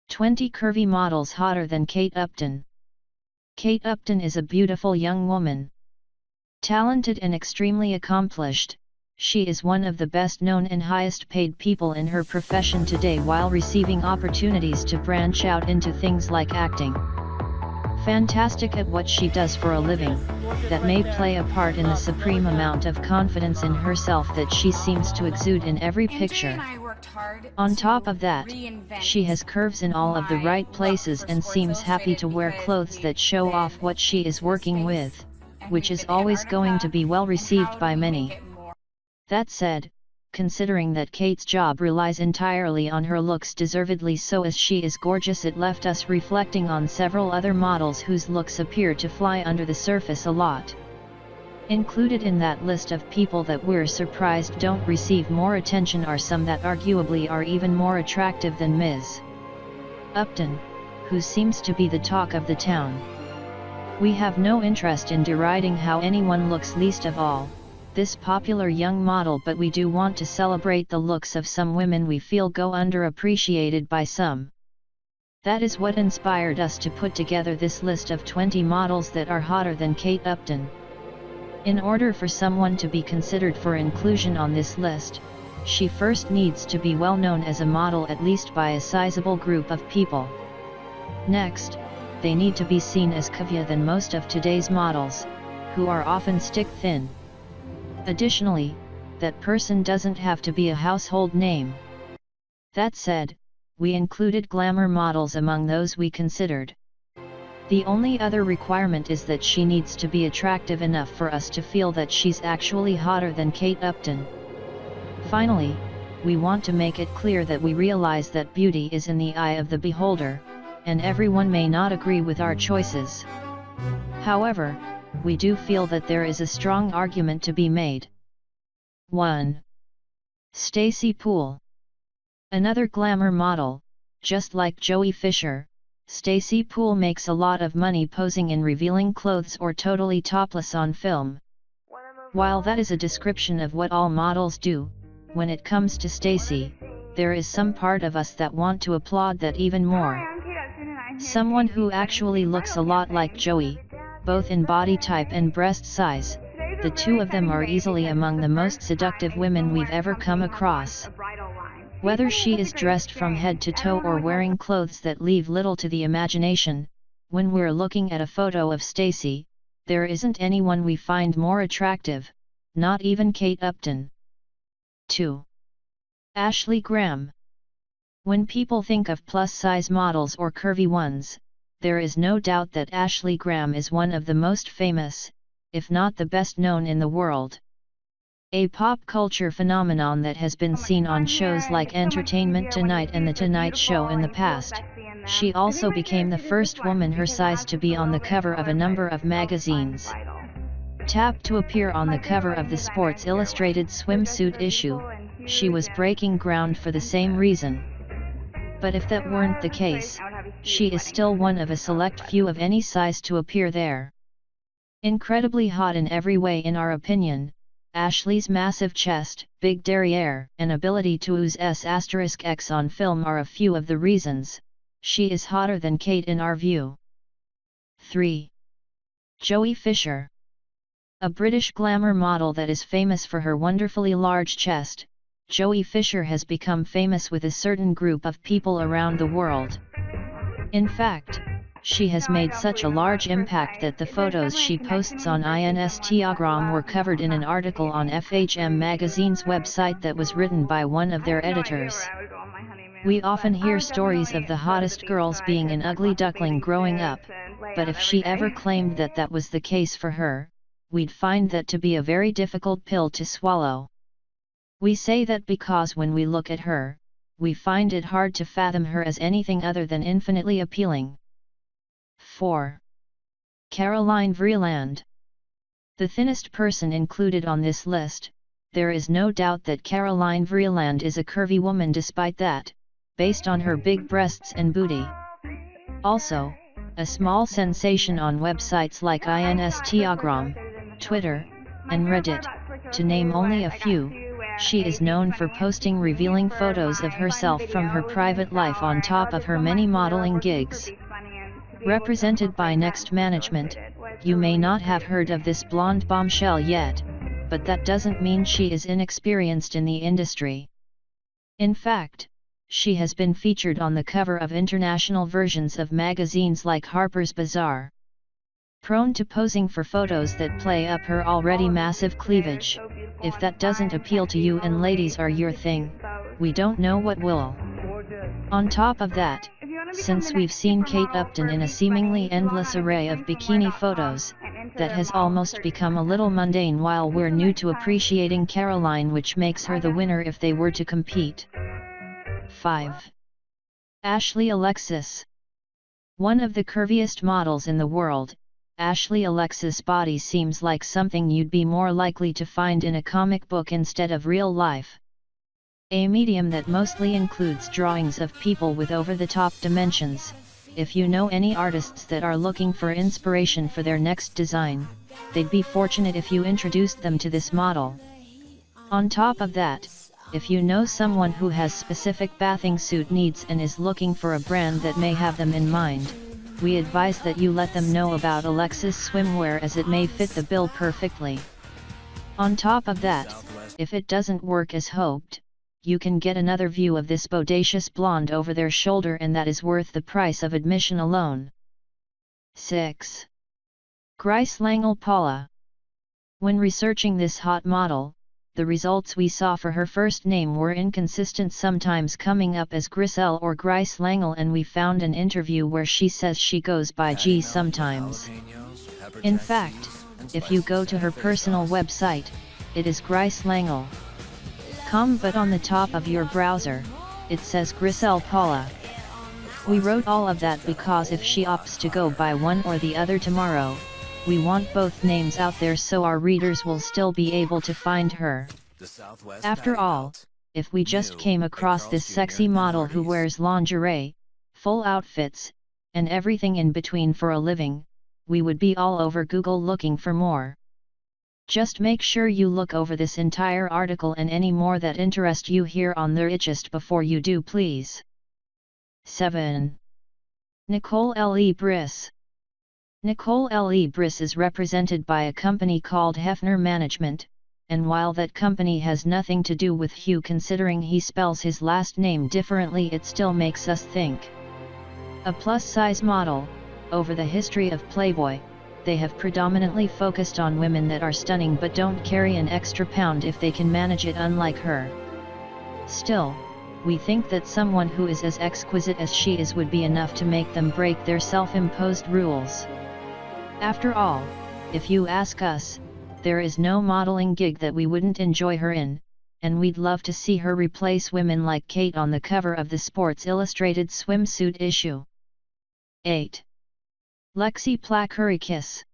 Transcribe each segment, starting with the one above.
20 curvy models hotter than Kate Upton. Kate Upton is a beautiful young woman. Talented and extremely accomplished, she is one of the best known and highest paid people in her profession today while receiving opportunities to branch out into things like acting. Fantastic at what she does for a living, that may play a part in the supreme amount of confidence in herself that she seems to exude in every picture. On top of that, she has curves in all of the right places and seems happy to wear clothes that show off what she is working with, which is always going to be well received by many. That said, considering that Kate's job relies entirely on her looks, deservedly so, as she is gorgeous, it left us reflecting on several other models whose looks appear to fly under the surface a lot. Included in that list of people that we're surprised don't receive more attention are some that arguably are even more attractive than Ms. Upton, who seems to be the talk of the town. We have no interest in deriding how anyone looks, least of all this popular young model, but we do want to celebrate the looks of some women we feel go underappreciated by some. That is what inspired us to put together this list of 20 models that are hotter than Kate Upton. In order for someone to be considered for inclusion on this list, she first needs to be well known as a model, at least by a sizable group of people. Next, they need to be seen as curvier than most of today's models, who are often stick thin. Additionally, that person doesn't have to be a household name. That said, we included glamour models among those we considered. The only other requirement is that she needs to be attractive enough for us to feel that she's actually hotter than Kate Upton. Finally, we want to make it clear that we realize that beauty is in the eye of the beholder, and everyone may not agree with our choices. However, we do feel that there is a strong argument to be made. 1. Stacey Poole. Another glamour model, just like Joey Fisher, Stacey Poole makes a lot of money posing in revealing clothes or totally topless on film. While that is a description of what all models do, when it comes to Stacey, there is some part of us that want to applaud that even more. Someone who actually looks a lot like Joey, both in body type and breast size, the two of them are easily among the most seductive women we've ever come across. Whether she is dressed from head to toe or wearing clothes that leave little to the imagination, when we're looking at a photo of Stacey, there isn't anyone we find more attractive, not even Kate Upton. 2. Ashley Graham. When people think of plus-size models or curvy ones, there is no doubt that Ashley Graham is one of the most famous, if not the best known in the world. A pop culture phenomenon that has been seen on shows like Entertainment Tonight and The Tonight Show in the past, she also became the first woman her size to be on the cover of a number of magazines. Tapped to appear on the cover of the Sports Illustrated swimsuit issue, she was breaking ground for the same reason. But if that weren't the case, she is still one of a select few of any size to appear there. Incredibly hot in every way in our opinion, Ashley's massive chest, big derriere, and ability to ooze S*X on film are a few of the reasons she is hotter than Kate in our view. 3. Joey Fisher. A British glamour model that is famous for her wonderfully large chest, Joey Fisher has become famous with a certain group of people around the world. In fact, she has made such a large impact that the photos she posts on Instagram were covered in an article on FHM magazine's website that was written by one of their editors. We often hear stories of the hottest girls being an ugly duckling growing up, but if she ever claimed that that was the case for her, we'd find that to be a very difficult pill to swallow. We say that because when we look at her, we find it hard to fathom her as anything other than infinitely appealing. 4. Caroline Vreeland. The thinnest person included on this list, there is no doubt that Caroline Vreeland is a curvy woman despite that, based on her big breasts and booty. Also, a small sensation on websites like Instagram, Twitter, and Reddit, to name only a few. She is known for posting revealing photos of herself from her private life on top of her many modeling gigs. Represented by Next Management, you may not have heard of this blonde bombshell yet, but that doesn't mean she is inexperienced in the industry. In fact, she has been featured on the cover of international versions of magazines like Harper's Bazaar. Prone to posing for photos that play up her already massive cleavage, if that doesn't appeal to you and ladies are your thing, we don't know what will. On top of that, since we've seen Kate Upton in a seemingly endless array of bikini photos, that has almost become a little mundane while we're new to appreciating Caroline, which makes her the winner if they were to compete. 5. Ashley Alexiss. One of the curviest models in the world, Ashley Alexiss' body seems like something you'd be more likely to find in a comic book instead of real life. A medium that mostly includes drawings of people with over-the-top dimensions. If you know any artists that are looking for inspiration for their next design, they'd be fortunate if you introduced them to this model. On top of that, if you know someone who has specific bathing suit needs and is looking for a brand that may have them in mind, we advise that you let them know about Alexiss Swimwear, as it may fit the bill perfectly. On top of that, if it doesn't work as hoped, you can get another view of this bodacious blonde over their shoulder, and that is worth the price of admission alone. 6. Griselangel Paula. When researching this hot model, the results we saw for her first name were inconsistent, sometimes coming up as Grisel or Griselangel, and we found an interview where she says she goes by G sometimes. In fact, if you go to her personal website, it is Griselangel. But on the top of your browser, it says Griselangel Paula. We wrote all of that because if she opts to go by one or the other tomorrow, we want both names out there so our readers will still be able to find her. After all, if we just came across this sexy model who wears lingerie, full outfits, and everything in between for a living, we would be all over Google looking for more. Just make sure you look over this entire article and any more that interest you here on the Itchest before you do, please. 7. Nicole Le Bris. Nicole Le Bris is represented by a company called Hefner Management, and while that company has nothing to do with Hugh considering he spells his last name differently, it still makes us think. A plus-size model, over the history of Playboy, they have predominantly focused on women that are stunning but don't carry an extra pound if they can manage it, unlike her. Still, we think that someone who is as exquisite as she is would be enough to make them break their self-imposed rules. After all, if you ask us, there is no modeling gig that we wouldn't enjoy her in, and we'd love to see her replace women like Kate on the cover of the Sports Illustrated swimsuit issue. 8. Lexi Placourakis.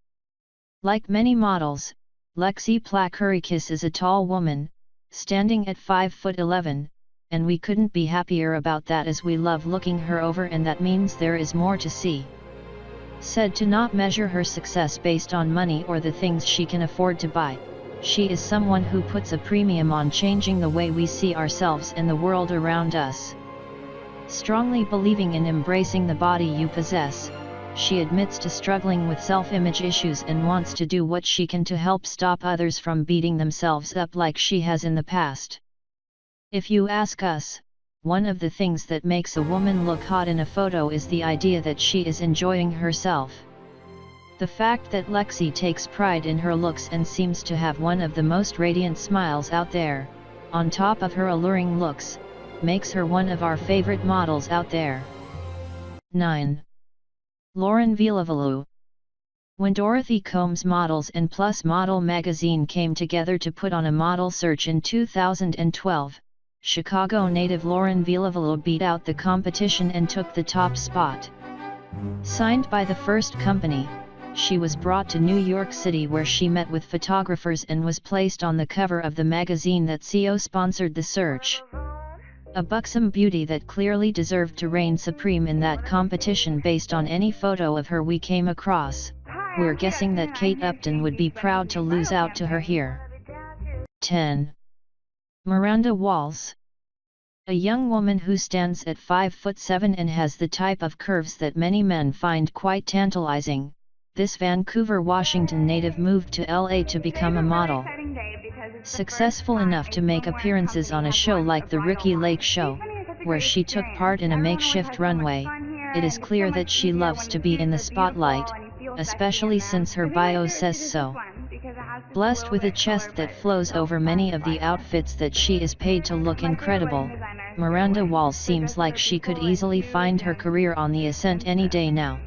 Like many models, Lexi Placourakis is a tall woman, standing at 5'11", and we couldn't be happier about that, as we love looking her over, and that means there is more to see. Said to not measure her success based on money or the things she can afford to buy, she is someone who puts a premium on changing the way we see ourselves and the world around us. Strongly believing in embracing the body you possess, she admits to struggling with self-image issues and wants to do what she can to help stop others from beating themselves up like she has in the past. If you ask us, one of the things that makes a woman look hot in a photo is the idea that she is enjoying herself. The fact that Lexi takes pride in her looks and seems to have one of the most radiant smiles out there, on top of her alluring looks, makes her one of our favorite models out there. 9. Veluvolu. When Dorothy Combs Models and Plus Model magazine came together to put on a model search in 2012, Chicago native Veluvolu beat out the competition and took the top spot. Signed by the first company, she was brought to New York City where she met with photographers and was placed on the cover of the magazine that sponsored the search. A buxom beauty that clearly deserved to reign supreme in that competition based on any photo of her we came across. We're guessing that Kate Upton would be proud to lose out to her here. 10. Miranda Walz. A young woman who stands at 5'7" and has the type of curves that many men find quite tantalizing, this Vancouver, Washington native moved to LA to become a model. Successful enough to make appearances on a show like The Ricki Lake Show, where she took part in a makeshift runway, it is clear that she loves to be in the spotlight, especially since her bio says so. Blessed with a chest that flows over many of the outfits that she is paid to look incredible, Miranda Walz seems like she could easily find her career on the ascent any day now.